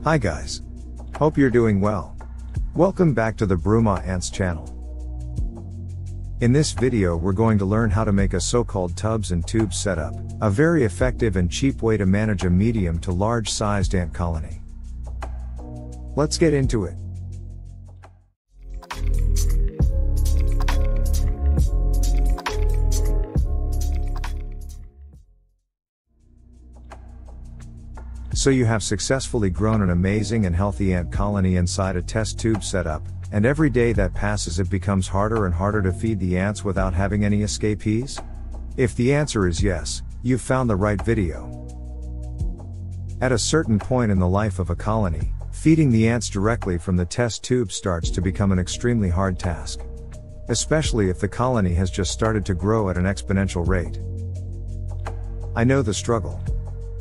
Hi guys. Hope you're doing well. Welcome back to the Bruma Ants channel. In this video we're going to learn how to make a so-called tubs and tubes setup, a very effective and cheap way to manage a medium to large sized ant colony. Let's get into it. So you have successfully grown an amazing and healthy ant colony inside a test tube setup, and every day that passes it becomes harder and harder to feed the ants without having any escapees? If the answer is yes, you've found the right video. At a certain point in the life of a colony, feeding the ants directly from the test tube starts to become an extremely hard task. Especially if the colony has just started to grow at an exponential rate. I know the struggle.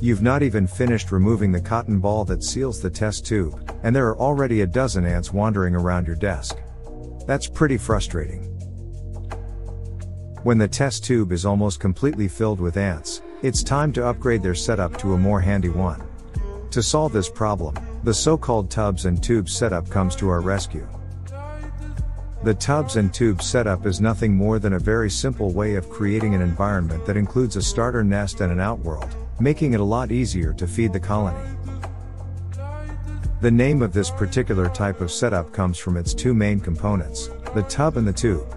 You've not even finished removing the cotton ball that seals the test tube, and there are already a dozen ants wandering around your desk. That's pretty frustrating. When the test tube is almost completely filled with ants, it's time to upgrade their setup to a more handy one. To solve this problem, the so-called tubs and tubes setup comes to our rescue. The tubs and tubes setup is nothing more than a very simple way of creating an environment that includes a starter nest and an outworld, making it a lot easier to feed the colony. The name of this particular type of setup comes from its two main components, the tub and the tube.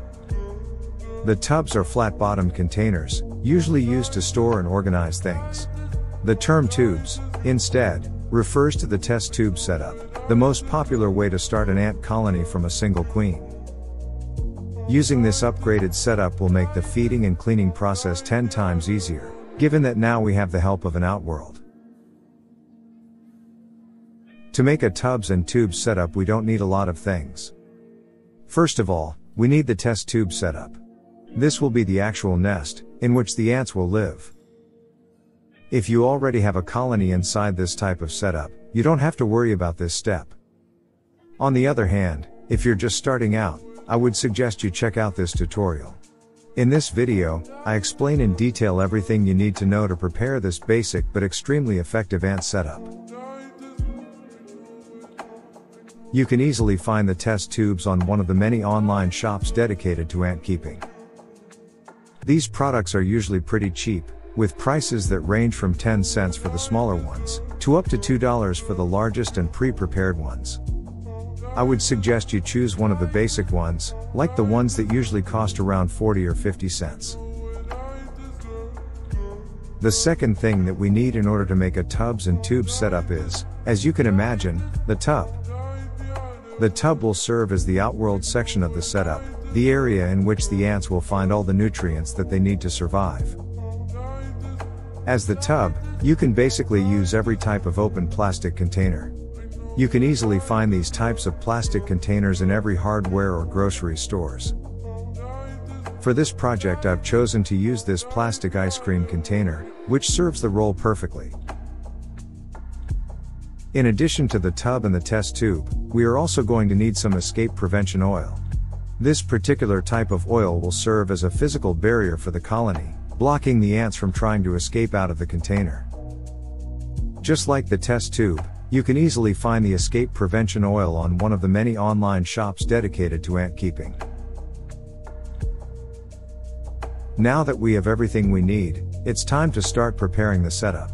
The tubs are flat-bottomed containers, usually used to store and organize things. The term tubes, instead, refers to the test tube setup, the most popular way to start an ant colony from a single queen. Using this upgraded setup will make the feeding and cleaning process 10 times easier, given that now we have the help of an outworld. To make a tubs and tubes setup we don't need a lot of things. First of all, we need the test tube setup. This will be the actual nest, in which the ants will live. If you already have a colony inside this type of setup, you don't have to worry about this step. On the other hand, if you're just starting out, I would suggest you check out this tutorial. In this video, I explain in detail everything you need to know to prepare this basic but extremely effective ant setup. You can easily find the test tubes on one of the many online shops dedicated to ant keeping. These products are usually pretty cheap, with prices that range from 10 cents for the smaller ones, to up to $2 for the largest and pre-prepared ones. I would suggest you choose one of the basic ones, like the ones that usually cost around 40 or 50 cents. The second thing that we need in order to make a tubs and tubes setup is, as you can imagine, the tub. The tub will serve as the outworld section of the setup, the area in which the ants will find all the nutrients that they need to survive. As the tub, you can basically use every type of open plastic container. You can easily find these types of plastic containers in every hardware or grocery stores. For this project I've chosen to use this plastic ice cream container, which serves the role perfectly. In addition to the tub and the test tube, we are also going to need some escape prevention oil. This particular type of oil will serve as a physical barrier for the colony, blocking the ants from trying to escape out of the container. Just like the test tube, you can easily find the escape prevention oil on one of the many online shops dedicated to ant keeping. Now that we have everything we need, it's time to start preparing the setup.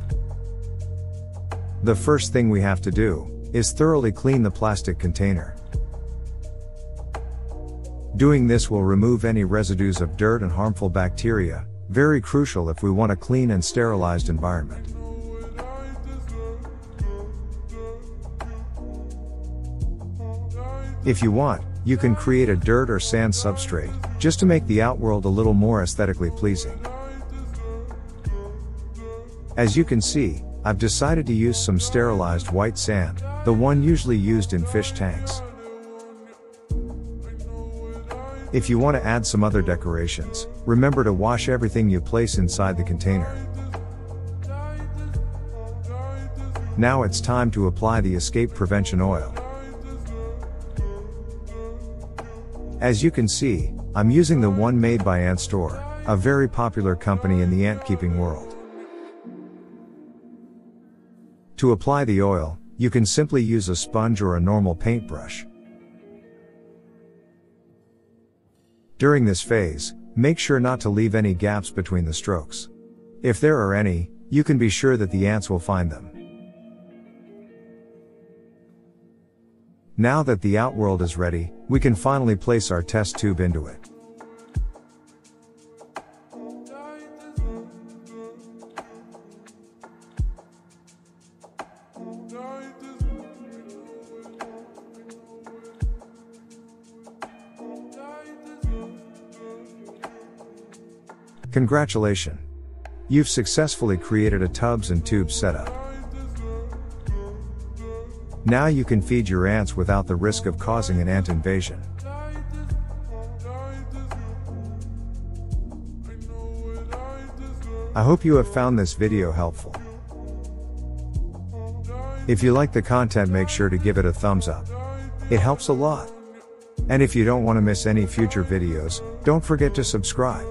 The first thing we have to do is thoroughly clean the plastic container. Doing this will remove any residues of dirt and harmful bacteria, very crucial if we want a clean and sterilized environment. If you want, you can create a dirt or sand substrate, just to make the outworld a little more aesthetically pleasing. As you can see, I've decided to use some sterilized white sand, the one usually used in fish tanks. If you want to add some other decorations, remember to wash everything you place inside the container. Now it's time to apply the escape prevention oil. As you can see, I'm using the one made by Ant Store, a very popular company in the ant keeping world. To apply the oil, you can simply use a sponge or a normal paintbrush. During this phase, make sure not to leave any gaps between the strokes. If there are any, you can be sure that the ants will find them. Now that the outworld is ready, we can finally place our test tube into it. Congratulations! You've successfully created a tubs and tubes setup. Now you can feed your ants without the risk of causing an ant invasion. I hope you have found this video helpful. If you like the content, make sure to give it a thumbs up. It helps a lot. And if you don't want to miss any future videos, don't forget to subscribe.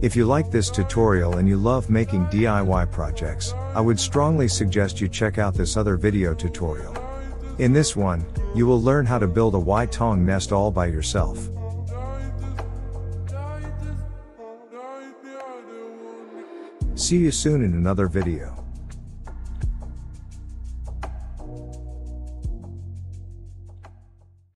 If you like this tutorial and you love making DIY projects, I would strongly suggest you check out this other video tutorial. In this one, you will learn how to build a white tong nest all by yourself. See you soon in another video.